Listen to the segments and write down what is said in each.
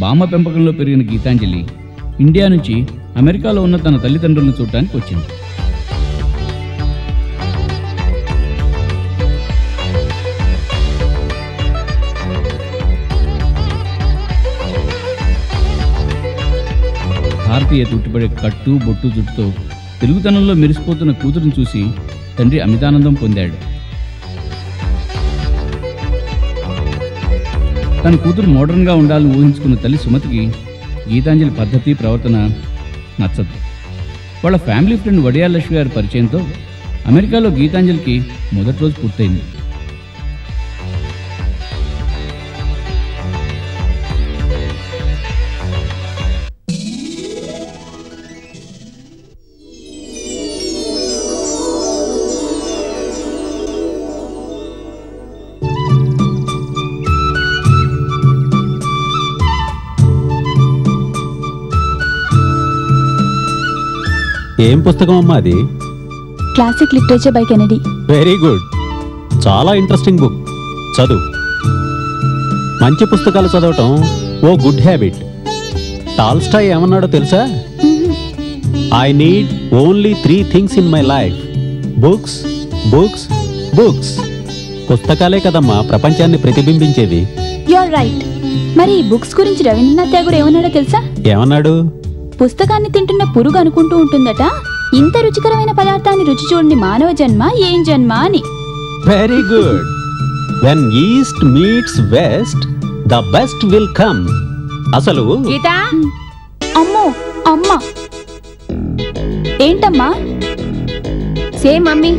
బామ్మ పెంపకంలో పెరిగిన గీతాంజలి ఇండియా నుంచి అమెరికాలో ఉన్న తన తల్లిదండ్రులను చూడటానికి వచ్చింది. భారతీయ తుట్టిపడే కట్టు బొట్టు జుట్టుతో తెలుగుతనంలో మెరిసిపోతున్న కూతురును చూసి తండ్రి అమితానందం పొందాడు. తన కూతురు మోడర్న్గా ఉండాలని ఊహించుకున్న తల్లి సుమతికి గీతాంజలి పద్ధతి ప్రవర్తన నచ్చదు. వాళ్ళ ఫ్యామిలీ ఫ్రెండ్ వడియాల లక్ష్మి గారి పరిచయంతో అమెరికాలో గీతాంజలికి మొదటి రోజు పూర్తయింది. ఏం పుస్తకం అమ్మా అది? Classic literature by Kennedy. Very good, చాలా ఇంట్రెస్టింగ్ బుక్. చదువు. మంచి పుస్తకాలు చదవటం ఓ గుడ్ హ్యాబిట్. టాల్స్టాయ్ ఏమన్నాడో తెలుసా? I need only 3 things in my life: books, books, books. పుస్తకాలే కదమ్మా ప్రపంచాన్ని ప్రతిబింబించేవి. You are right. మరి ఈ బుక్స్ గురించి రవీంద్రనాథ్ ఠాగూర్ ఏమన్నాడో తెలుసా? ఏమన్నాడు? పుస్తకాన్ని తింటున్న పురుగు అనుకుంటూ ఉంటుందట, ఇంత రుచికరమైన పదార్థాన్ని రుచి చూడని మానవ జన్మ ఏం జన్మ అని. Very good. When east meets west the best will come. అసలు గీతా. అమ్మో అమ్మ. ఏంటమ్మా? Same mummy.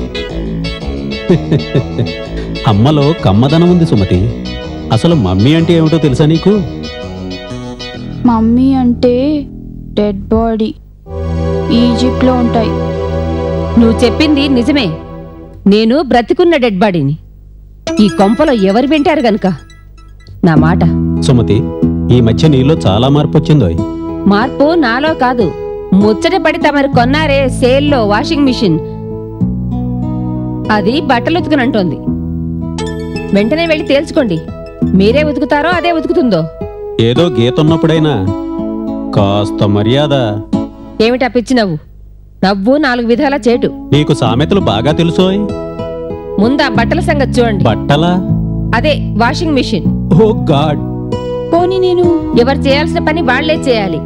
అమ్మలో కమ్మదనం ఉంది సుమతి. అసలు మమ్మీ అంటే ఏమిటో తెలుసా నీకు? మమ్మీ అంటే డెడ్ బాడీ, ఈజిప్ట్ లో ఉంటాయి. నువ్వు చెప్పింది నిజమే. నేను బ్రతికున్న డెడ్ బాడీని. ఈ కొంపలో ఎవరు వింటారు గనుక నా మాట. సుమతి, ఈ మధ్య నీలో చాలా మార్పు వచ్చిందో. మార్పు నాలో కాదు, ముచ్చట పడి తమరు కొన్నారే సేల్లో వాషింగ్ మిషన్, అది బట్టలు ఉతుకునంటోంది. వెంటనే వెళ్ళి తేల్చుకోండి, మీరే ఉతుకుతారో అదే ఉతుకుతుందో. ఏదో గీతున్నప్పుడైనా కాస్త మర్యాద. ఏమిటా పిచ్చి నవ్వు? నవ్వు 4 విధాల చేటు. నీకు సామెతలు బాగా తెలుసోయ్. ముందా బట్టల సంగతి చూడండి. బట్టలా? అదే వాషింగ్ మిషన్. ఓ గాడ్. పోనీ నేను? ఎవరు చేయాల్సిన పని వాళ్లే చేయాలి.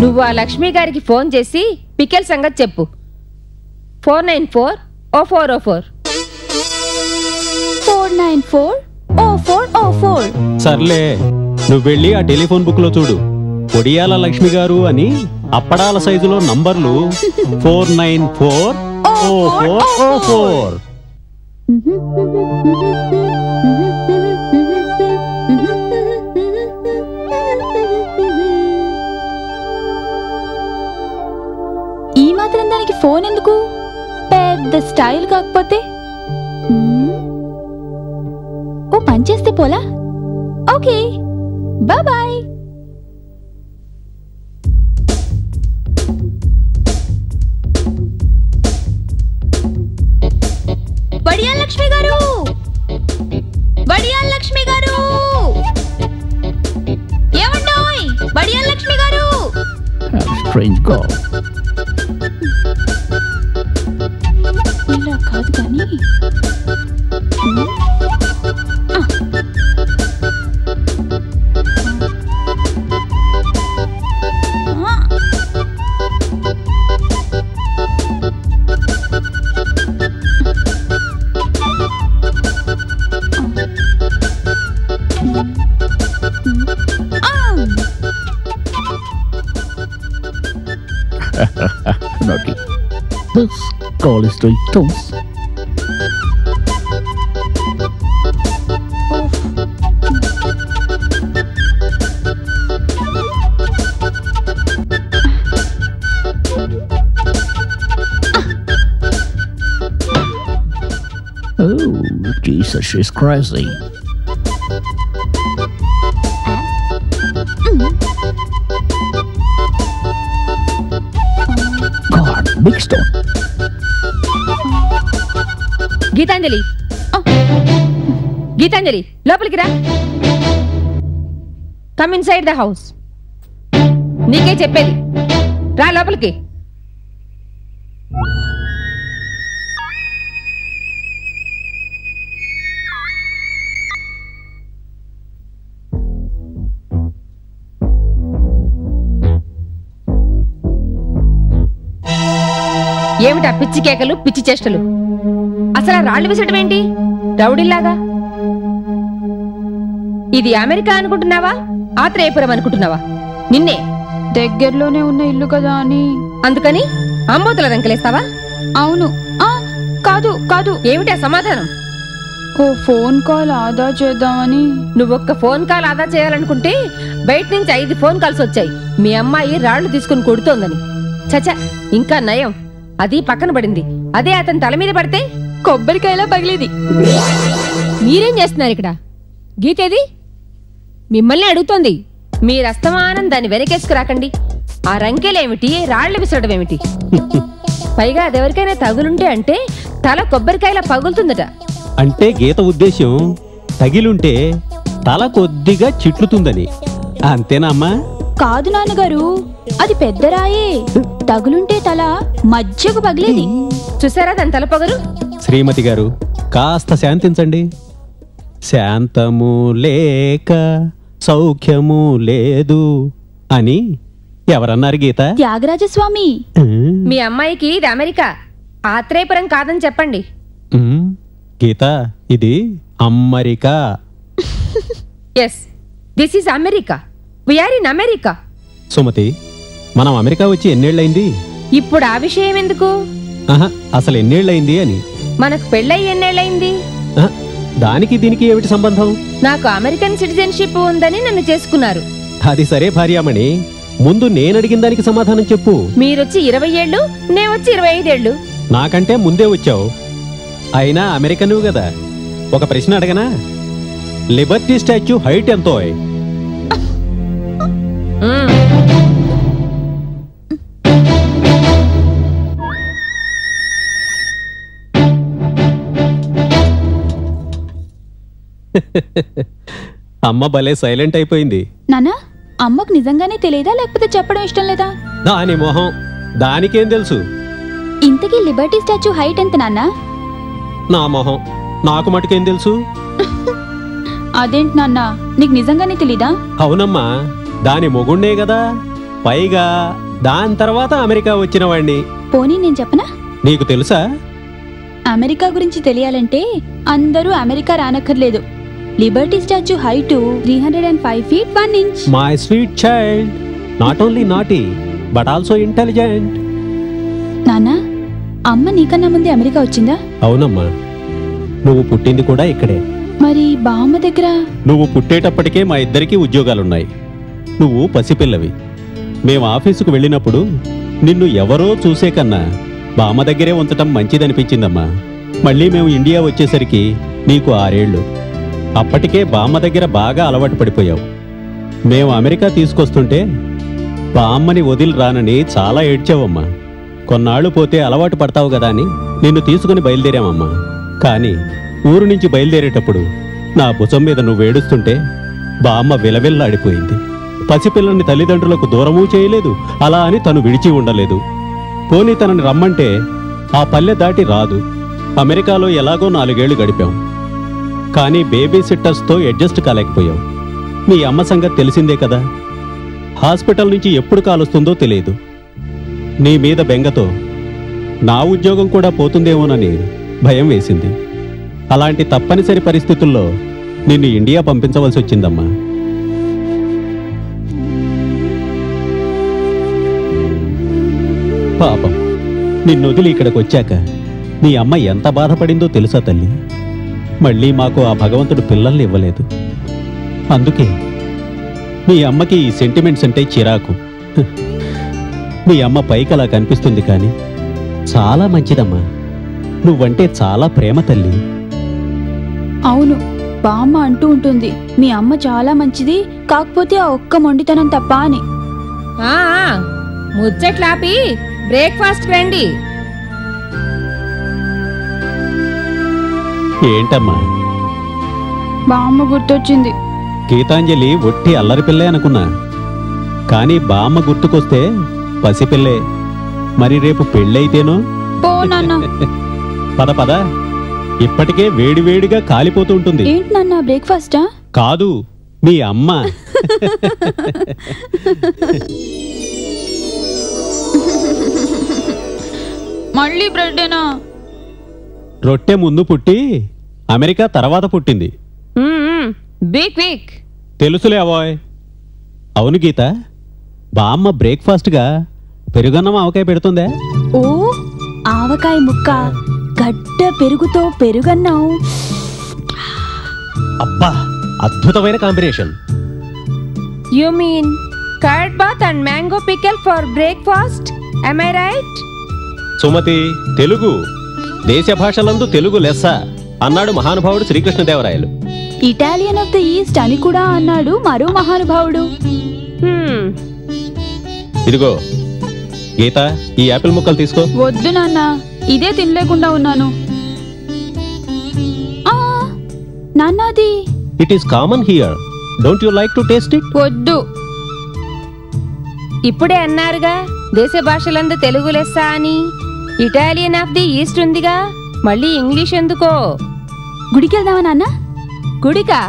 నువ్వు ఆ లక్ష్మి గారికి ఫోన్ చేసి పికెల్ సంగతి చెప్పు. 494-0404. 494-0404. సర్లే, నువ్వు వెళ్ళి ఆ టెలిఫోన్ బుక్ లో చూడు. పొడియాల లక్ష్మి గారు అని అప్పడాల సైజులో నంబర్లు 494-0404. ఈ మాత్రం దానికి ఫోన్ ఎందుకు? పెద్ద స్టైల్ కాకపోతే ఓ పనిచేస్తే పోలా. Okay, bye. వడియాల లక్ష్మి గారు, వడియాల లక్ష్మి గారు, ఏమండోయ్ వడియాల లక్ష్మి గారు. Strange gal. ఇలా కాదు కానీ Naughty. This girl is doing toes. Oh, Jesus, she's crazy. God, big stone. Gitanjali, Gitanjali లోపలికి రా. Come inside the house. నీకే చెప్పేది, రా లోపలికి. ఏమిటా పిచ్చి కేకలు, పిచ్చి చేష్టలు? అసలు రాళ్లు విసటం ఏంటి రౌడీలాగా? ఇది అమెరికా అనుకుంటున్నావా, ఆత్రేయపురం అనుకుంటున్నావా? నిన్నే. దగ్గరలోనే ఉన్న ఇల్లు కదా అని. అందుకని అంబోతుల రంకెలేస్తావా? అవును. కాదు కాదు. ఏమిటా సమాధానం? ఓ ఫోన్ కాల్ ఆదా చేద్దామని. నువ్వొక్క ఫోన్ కాల్ ఆదా చేయాలనుకుంటే బయట నుంచి 5 ఫోన్ కాల్స్ వచ్చాయి, మీ అమ్మాయి రాళ్లు తీసుకుని కొడుతోందని. చచ, ఇంకా నయం, అది పక్కన పడింది. అదే అతని తల మీద పడితే కొబ్బరికాయలా పగిలేది. మీరేం చేస్తున్నారు ఇక్కడ? గీతేది? మిమ్మల్ని అడుగుతోంది. మీరస్తమానం దాన్ని వెనకేసుకురాకండి. ఆ రంకెలేమిటి, రాళ్లు విసరడం ఏమిటి? పైగా అదెవరికైనా తగులుంటే అంటే తల కొబ్బరికాయలా పగులుతుందట. అంటే గీత ఉద్దేశం తగిలుంటే తల కొద్దిగా చిట్లుతుందని, అంతేనా అమ్మా? కాదు నాన్నగారు, అది పెద్ద రాయే. తగులుంటే తల మధ్యకు పగిలేది. చూసారా దాని తల పొగరు? శ్రీమతి గారు, కాస్త శాంతించండి. శాంతము లేక సౌఖ్యము లేదు అని ఎవరన్నారు గీత? త్యాగరాజస్వామి. మీ అమ్మాయికి ఇది అమెరికా, ఆత్రేయపురం కాదని చెప్పండి. గీత, ఇది America. Yes, this is America. We are in America. Sumathi, మనం అమెరికా వచ్చి ఎన్నేళ్లైంది? ఇప్పుడు ఆ విషయం ఎందుకు? అసలు ఎన్నేళ్లైంది అని. మనకు పెళ్ళయి ఎన్నేళ్లైంది? దానికి దీనికి ఏమిటి సంబంధం? నాకు అమెరికన్ సిటిజన్షిప్ ఉందని నన్ను చేసుకున్నారు. అది సరే భార్యామణి, ముందు నేను అడిగిన దానికి సమాధానం చెప్పు. మీరొచ్చి 20 ఏళ్ళు, నేనొచ్చి 25 ఏళ్ళు. నాకంటే ముందే వచ్చావు. అయినా అమెరికను కదా. ఒక ప్రశ్న అడగనా? లిబర్టీ స్టాచ్యూ హైట్ ఎంతో? అమ్మ భలే సైలెంట్ అయిపోయింది. నానా, అమ్మకు నిజంగానే తెలియదా లేకపోతే చెప్పడం ఇష్టం లేదా? దాని మొహం, దానికేం తెలుసు? ఇంతకీ లిబర్టీ స్టాచ్యూ హైట్ ఎంత నాన్నా? నా మొహం, నాకు మటుకేం తెలుసు? అదేంటి నాన్నా, నీకు నిజంగానే తెలీదా? అవునమ్మా, దాని మొగుండే కదా. పైగా దాని తర్వాత అమెరికా వచ్చిన వాణ్ణి. పోనీ నేను చెప్పనా? నీకు తెలుసా? అమెరికా గురించి తెలియాలంటే అందరూ అమెరికా రానక్కర్లేదు. Liberty statue height 305 feet 1 inch. My sweet child, not only naughty but also intelligent. నాన్నా, అమ్మ నీకన్నా ముందే అమెరికా వచ్చిందా? అవునమ్మా, నువ్వు పుట్టింది కూడా ఇక్కడే. మరి బామ్మ దగ్గర? నువ్వు పుట్టేటప్పటికే మా ఇద్దరికీ ఉద్యోగాలున్నాయి. నువ్వు పసిపిల్లవి. మేము ఆఫీసుకు వెళ్ళినప్పుడు నిన్ను ఎవరో చూసే కన్నా బామ్మ దగ్గరే ఉంచటం మంచిదనిపించిందమ్మా. మళ్ళీ మేము ఇండియా వచ్చేసరికి నీకు 6 ఏళ్ళు. అప్పటికే బామ్మ దగ్గర బాగా అలవాటు పడిపోయావు. మేము అమెరికా తీసుకొస్తుంటే బామ్మని వదిలి రానని చాలా ఏడ్చావమ్మా. కొన్నాళ్ళు పోతే అలవాటు పడతావు కదా అని నిన్ను తీసుకుని బయలుదేరామమ్మా. కానీ ఊరు నుంచి బయలుదేరేటప్పుడు నా భుజం మీద నువ్వు ఏడుస్తుంటే బామ్మ విలవిల్లాడిపోయింది. పసిపిల్లని తల్లిదండ్రులకు దూరమూ చేయలేదు, అలా అని తను విడిచి ఉండలేదు. పోనీ తనని రమ్మంటే ఆ పల్లె దాటి రాదు. అమెరికాలో ఎలాగో 4 ఏళ్లు గడిపాం. కానీ బేబీ సిట్టర్స్తో అడ్జస్ట్ కాలేకపోయాం. మీ అమ్మ సంగతి తెలిసిందే కదా. హాస్పిటల్ నుంచి ఎప్పుడు కాలుస్తుందో తెలియదు. నీ మీద బెంగతో నా ఉద్యోగం కూడా పోతుందేమోనని భయం వేసింది. అలాంటి తప్పనిసరి పరిస్థితుల్లో నిన్ను ఇండియా పంపించవలసి వచ్చిందమ్మా. పాపం, నిన్ను వదిలి ఇక్కడికి వచ్చాక నీ అమ్మ ఎంత బాధపడిందో తెలుసా తల్లి? మళ్ళీ మాకు ఆ భగవంతుడు పిల్లల్ని ఇవ్వలేదు. అందుకే మీ అమ్మకి ఈ సెంటిమెంట్స్ అంటే చిరాకు. మీ అమ్మ పైకి అలా కనిపిస్తుంది కానీ చాలా మంచిదమ్మా. నువ్వంటే చాలా ప్రేమ తల్లి. అవును, బామ్మ అంటూ ఉంటుంది మీ అమ్మ చాలా మంచిది, కాకపోతే ఆ ఒక్క మొండితనం తప్ప అని. ముచ్చట్లాపి బ్రేక్ఫాస్ట్ రండి. ఏంటమ్మా? బామ్మ గుర్తొచ్చింది. గీతాంజలి ఒట్టి అల్లరి పిల్లే అనుకున్నా. కానీ బామ్మ గుర్తుకొస్తే పసిపిల్లే. మరి రేపు పెళ్ళైతేనో? పో నాన్న. పద పద, ఇప్పటికే వేడివేడిగా కాలిపోతూ ఉంటుంది. ఏంటి నాన్న, బ్రేక్ఫాస్టా? కాదు, మీ అమ్మ. మళ్ళీ బ్రెడ్డేనా? రొట్టె ముందు పుట్టి అమెరికా తర్వాత పుట్టింది. Big week. తెలుసులే అవాయ్. అవును గీత, బామ్మ బ్రేక్ఫాస్ట్గా పెరుగన్నం ఆవకాయ పెడుతుందే? ఓ, ఆవకాయ ముక్క గడ్డ పెరుగుతో పెరుగన్నం. అబ్బా, అద్భుతమైన combination. You mean curd bath and mango pickle for breakfast? Am I right? Sumathi, Telugu దేశ భాషలందు తెలుగు లెస్స అన్నాడు మహానుభావుడు Srikrishnadevarayalu. Italian of the East అని కూడా అన్నాడు మరో మహానుభావుడు. ఇదిగో గీత, ఈ యాపిల్ ముక్కలు తీసుకో. వద్దు నాన్న, ఇదే తినలేకుండా ఉన్నాను. నాన్న, అది it is common here. Don't you like to taste it? వద్దు. ఇప్పుడే అన్నారుగా దేశ భాషలందు తెలుగు లెస్స అని. ఇటాలియన్ ఆఫ్ ది ఈస్ట్ ఉందిగా, మళ్ళీ ఇంగ్లీష్ ఎందుకో? గుడికి వెళ్దామా నాన్న? గుడికా?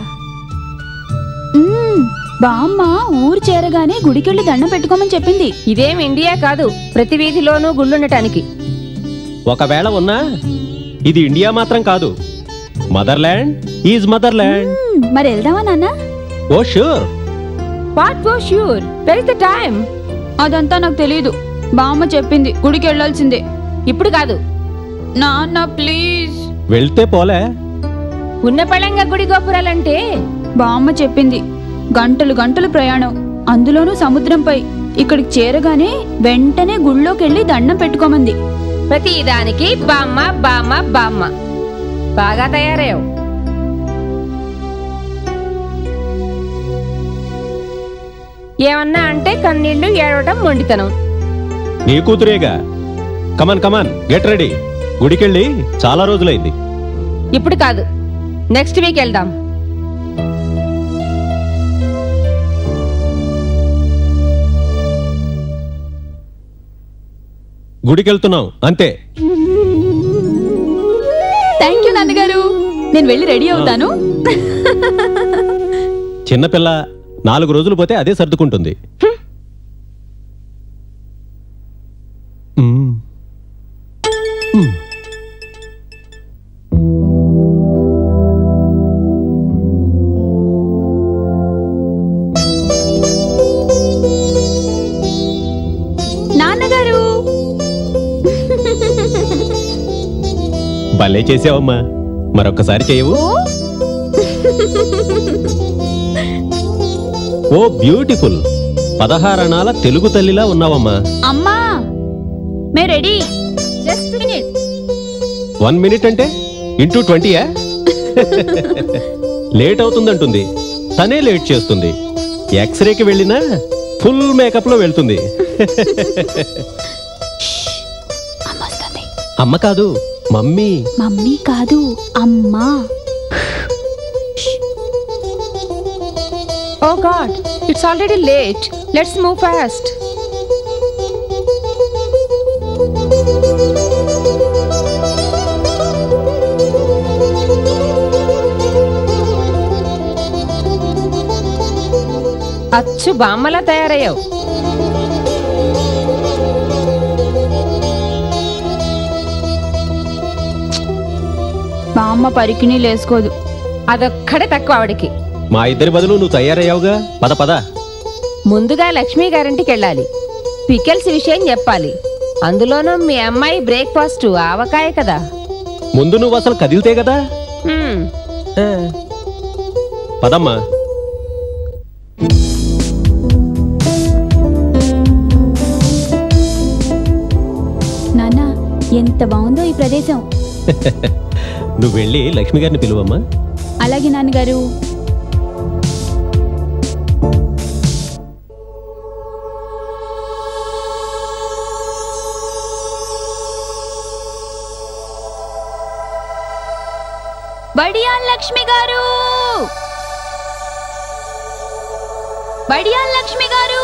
బామ్మ ఊరు చేరగానే గుడికెళ్ళి దండం పెట్టుకోమని చెప్పింది. ఇదేం ఇండియా కాదు, ప్రతి వీధిలోనూ గుళ్ళుండటానికి. ఒకవేళ ఉన్నా ఇది ఇండియా మాత్రం కాదు. Motherland is motherland. మరి వెళ్దామా నాన్న? Oh sure. What for sure? Where is the time? అదంతా నాకు తెలీదు. బామ్మ చెప్పింది గుడికి వెళ్ళాల్సిందే. ఇప్పుడు కాదు నాన్న, ప్లీజ్. వెళ్తే పోలే. ఉన్న పళంగా గుడి గోపురాలంటే బామ్మ చెప్పింది గంటలు గంటలు ప్రయాణం, అందులోనూ సముద్రంపై. ఇక్కడికి చేరగానే వెంటనే గుళ్ళోకెళ్ళి దండం పెట్టుకోమంది. ప్రతి దానికి బామ్మ బామ్మ బామ్మ. బాగా తయారయ్యావు. ఏమన్నా అంటే కన్నీళ్లు ఏడవటం మొండితనం. నీ కూతురేగా. కమాన్ కమాన్, గెట్ రెడీ. గుడికెళ్ళి చాలా రోజులైంది. ఇప్పుడు కాదు, నెక్స్ట్ వీక్ వెళ్దాం. గుడికెళ్తున్నాం అంతే. థ్యాంక్ యూ నాన్నగారు. నేను వెళ్ళి రెడీ అవుతాను. చిన్నపిల్ల 4 రోజులు పోతే అదే సర్దుకుంటుంది. నాన్నగారు, భలే చేసావమ్మా. మరొక్కసారి చేయవు? ఓ బ్యూటిఫుల్. 16 అణాల తెలుగు తల్లిలా ఉన్నావమ్మా. అమ్మా, మే రెడీ. Just minute. 1 మినిట్ అంటే ఇంటూ 20యా? లేట్ అవుతుందంటుంది, తనే లేట్ చేస్తుంది. ఎక్స్రేకి వెళ్ళినా ఫుల్ మేకప్ లో వెళ్తుంది. అమ్మ కాదు, మమ్మీ. మమ్మీ కాదు, అమ్మా. Oh God, it's already late. Let's move fast. అచ్చు బామ్మలా తయారయ్యావు. బామ్మ పరికిణీ లేసుకోదు. అదొక్కడే తక్కువ ఆవిడికి. మా ఇద్దరి బదులు నువ్వు తయారయ్యావుగా. పద పద. ముందుగా లక్ష్మి గారింటికి వెళ్ళాలి. పికెల్స్ విషయం చెప్పాలి. అందులోనూ మీ అమ్మాయి బ్రేక్ఫాస్ట్ ఆవకాయ కదా. ముందు నువ్వు అసలు కదిలితే కదా. పదమ్మా. నాన్న, ఎంత బాగుందో ఈ ప్రదేశం. నువ్వు వెళ్ళి లక్ష్మి గారిని పిలువమ్మా. అలాగే నాన్నగారు. బడియాన్ లక్ష్మి గారు, బడియాన్ లక్ష్మి గారు.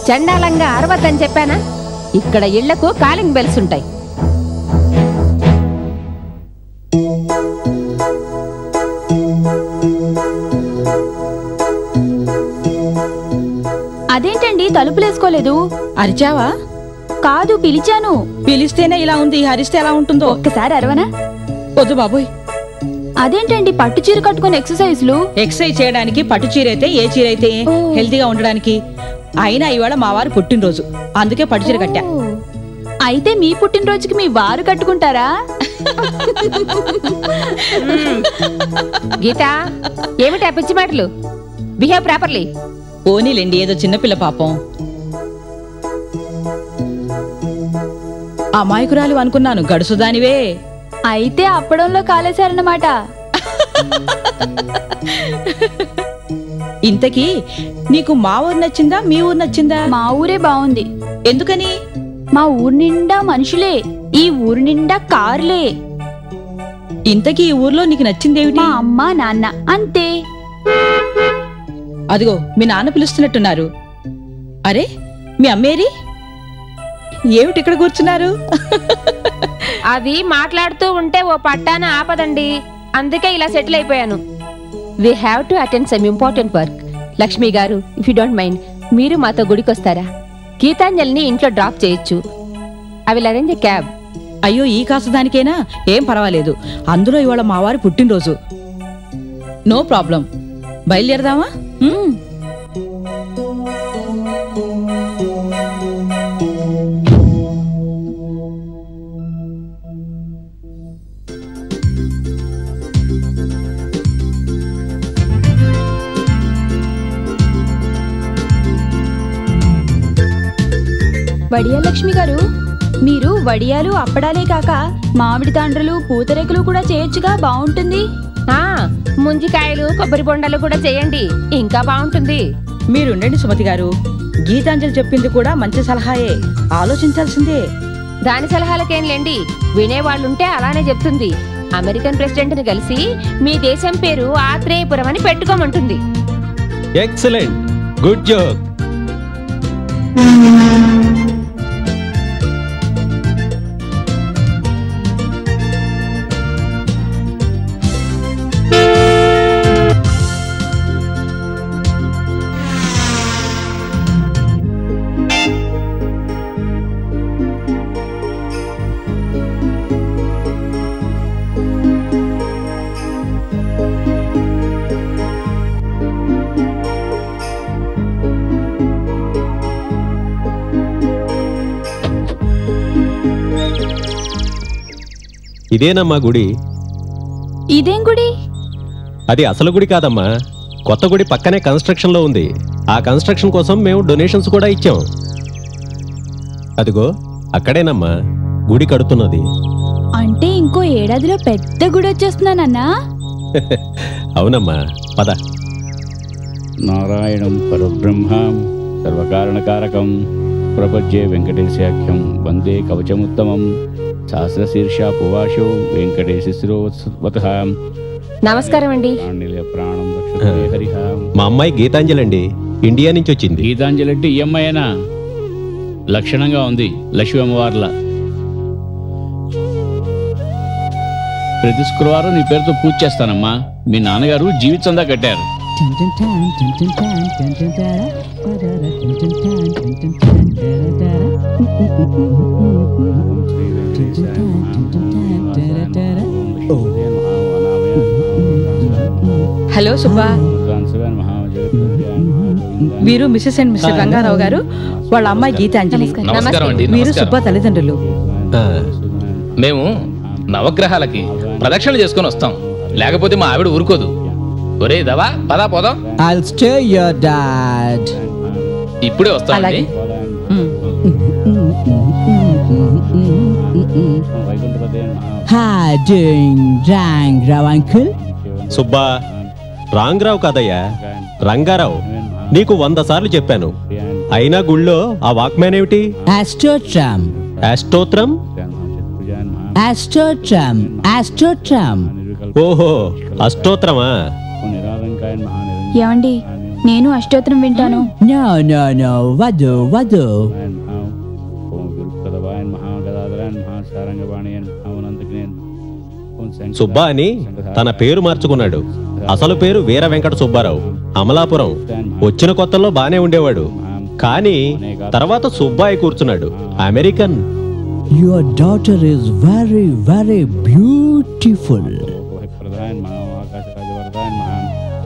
చండాలంగా అరవద్దని చెప్పానా? ఇక్కడ ఇళ్లకు కాలింగ్ బెల్స్ ఉంటాయి. అదేంటండి తలుపులేసుకోలేదు? అరిచావా? కాదు, పిలిచాను. పిలిస్తేనే ఇలా ఉంది, హరిస్తే ఎలా ఉంటుందో. ఒక్కసారి అరవనా? వద్దు బాబోయ్. అదేంటండి పట్టు చీర కట్టుకుని ఎక్సర్సైజ్లు? ఎక్సర్సైజ్ చేయడానికి పట్టు చీర అయితే ఏ చీర అయితే హెల్తీగా ఉండడానికి. అయినా ఇవాళ మా వారు పుట్టినరోజు, అందుకే పట్టు చీర కట్టా. అయితే మీ పుట్టినరోజుకి మీ వారు కట్టుకుంటారా? గీత, ఏమిటి ఆ పిచ్చి మాటలు? Behave properly. పోనీలేండి, ఏదో చిన్నపిల్ల పాపం. అమాయకురాలు అనుకున్నాను, గడుసుదానివే. అయితే అప్పడంలో కాలేశారన్నమాట. ఇంతకీ నీకు మా ఊరు నచ్చిందా మీ ఊరు నచ్చిందా? మా ఊరే బాగుంది. ఎందుకని? మా ఊరు నిండా మనుషులే, ఈ ఊరు నిండా కార్లే. ఇంతకీ ఈ ఊర్లో నీకు నచ్చిందేమిటి? మా అమ్మ నాన్న, అంతే. అదిగో మీ నాన్న పిలుస్తున్నట్టున్నారు. అరే, మీ అమ్మేరి? ఏమిటి ఇక్కడ కూర్చున్నారు? అది మాట్లాడుతూ ఉంటే ఓ పట్టాన ఆపదండి, అందుకే ఇలా సెటిల్ అయిపోయాను. We have to attend some important work. Lakshmi గారు, ఇఫ్ యూ డోంట్ మైండ్, మీరు మాతో గుడికొస్తారా? గీతాంజలిని ఇంట్లో డ్రాప్ చేయొచ్చు. I will arrange a cab. అయ్యో, ఈ కాస్త దానికైనా ఏం పర్వాలేదు. అందులో ఇవాళ మా వారి పుట్టినరోజు. No problem. బయలుదేరదామా? వడియాల లక్ష్మి గారు, మీరు వడియాలు అప్పడాలే కాక మామిడి తాండ్రలు పూతరేకులు కూడా చేయొచ్చుగా, బాగుంటుంది. ముంజికాయలు కొబ్బరి బొండాలు కూడా చేయండి, ఇంకా బాగుంటుంది. మీరుండండి సుమతి గారు, గీతాంజలి చెప్పింది కూడా మంచి సలహాయే, ఆలోచించాల్సిందే. దాని సలహాలకేంలేండి, వినేవాళ్ళుంటే అలానే చెప్తుంది. అమెరికన్ ప్రెసిడెంట్ ని కలిసి మీ దేశం పేరు ఆత్రేయపురం అని పెట్టుకోమంటుంది. Excellent, good joke. ఇదేనమ్మా గుడి. ఇదేం గుడి? అది అసలు గుడి కాదమ్మా, కొత్త గుడి పక్కనే కన్స్ట్రక్షన్ లో ఉంది. ఆ కన్స్ట్రక్షన్ కోసం మేము డొనేషన్స్ కూడా ఇచ్చాం. అదిగో అక్కడేనమ్మా గుడి కడుతున్నది. అంటే ఇంకో ఏడాదిలో పెద్ద గుడి వచ్చేస్తున్నానన్నా? అవునమ్మా, పద. నారాయణం పరబ్రహ్మం సర్వకారణకారకం ప్రపంచే వెంకటేశాఖ్యం వందే కవచముత్తమం సహస్రశీర్షా పువాశో వెంకటేశిశిరోవతః. నమస్కారం అండి. ప్రాణం రక్షతే హరిః. మా అమ్మాయి గీతాంజలి అండి, ఇండియా నుంచి వచ్చింది. గీతాంజలి అంటే ఈ అమ్మాయేనా? లక్షణంగా ఉంది, లక్ష్మీ అమ్మవార్ల. ప్రతి శుక్రవారం నీ పేరుతో పూజ చేస్తానమ్మా. మీ నాన్నగారు జీవితందా కట్టారు. హలో సుబ్బా, వీరు మిసెస్ అండ్ మిస్టర్ రంగారావు గారు, వాళ్ళ అమ్మాయి గీతాంజలి. నమస్కారం అండి. వీరు సుబ్బా తల్లిదండ్రులు. మేము నవగ్రహాలకి ప్రదక్షిణ చేసుకొని వస్తాం, లేకపోతే మా ఆవిడ ఊరుకోదు. ఒరే దవా, పదా పోదాం. I'll stay your dad. ఇప్పుడే వస్తామండి. Hi, doing Rang uncle? Subba, రాంగరావు కాదయ్యా, రంగారావు. నీకు 100 సార్లు చెప్పాను, అయినా గుళ్ళో ఆ వాక్మ్యాన్ ఏమిటి? Astotram. అష్టోత్రం. Astotram. Astotram. ఓహో, అష్టోత్రమా? ఏమండి, నేను అష్టోత్తరం వింటాను. No, no, no. Vadu, vadu. Subba అని తన పేరు మార్చుకున్నాడు. అసలు పేరు వీర వెంకట సుబ్బారావు, అమలాపురం. వచ్చిన కొత్తల్లో బానే ఉండేవాడు, కానీ తర్వాత సుబ్బాయి కూర్చున్నాడు. American. Your daughter is very, very beautiful.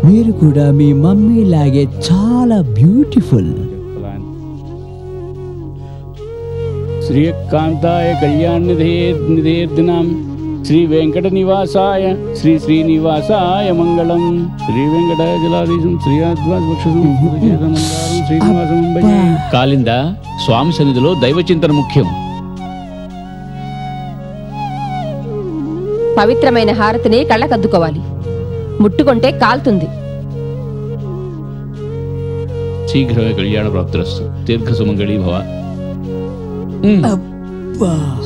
మీరు కూడా మీ మమ్మీ లాగే చాలా బ్యూటిఫుల్. శ్రీకాంతాయ కళ్యాణ నిధేర్దినాం శ్రీ వెంకట నివాసాయ శ్రీ శ్రీనివాసాయ మంగళం. శ్రీ వెంకటాచలాధీశం శ్రీనివాసం. కాలింద స్వామి సన్నిధిలో దైవచింతన ముఖ్యం. పవిత్రమైన హారతిని కళ్ళకద్దుకోవాలి, ముట్టుకుంటే కాలుతుంది. శీఘ్రమే కళ్యాణ ప్రాప్తిరస్తు. దీర్ఘ సుమంగళీ భవ.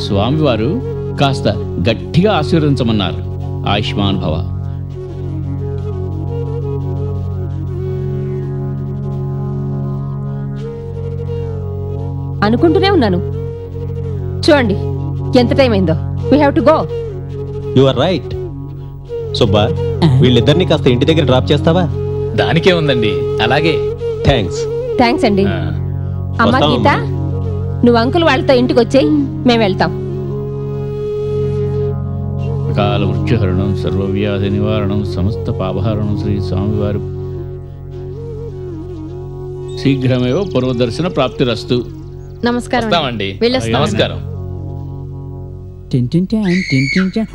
స్వామివారు కాస్త గట్టిగా ఆశీర్వదించమన్నారు. ఆయుష్మాన్ భవ. అనుకుంటూనే ఉన్నాను. చూడండి ఎంత టైం అయిందో. We have to go. You are right. Subba, వీళ్ళిద్దరిని కాస్త ఇంటి దగ్గర డ్రాప్ చేస్తావా? దానికే ఉందండి, అలాగే. థ్యాంక్స్ అండి. అమ్మా గీత, నువ్వు అంకుల్ వాళ్ళతో ఇంటికి వచ్చేయి, మేము వెళ్తాం. కాల మృత్యుహరణం సర్వవ్యాధి నివారణం సమస్త పాపహరణం శ్రీ స్వామివారు. శీఘ్రమేవ పూర్వదర్శన ప్రాప్తిరస్తు. నమస్కారం వస్తామండి. నమస్కారం. Tin tin tan, tin tin tan.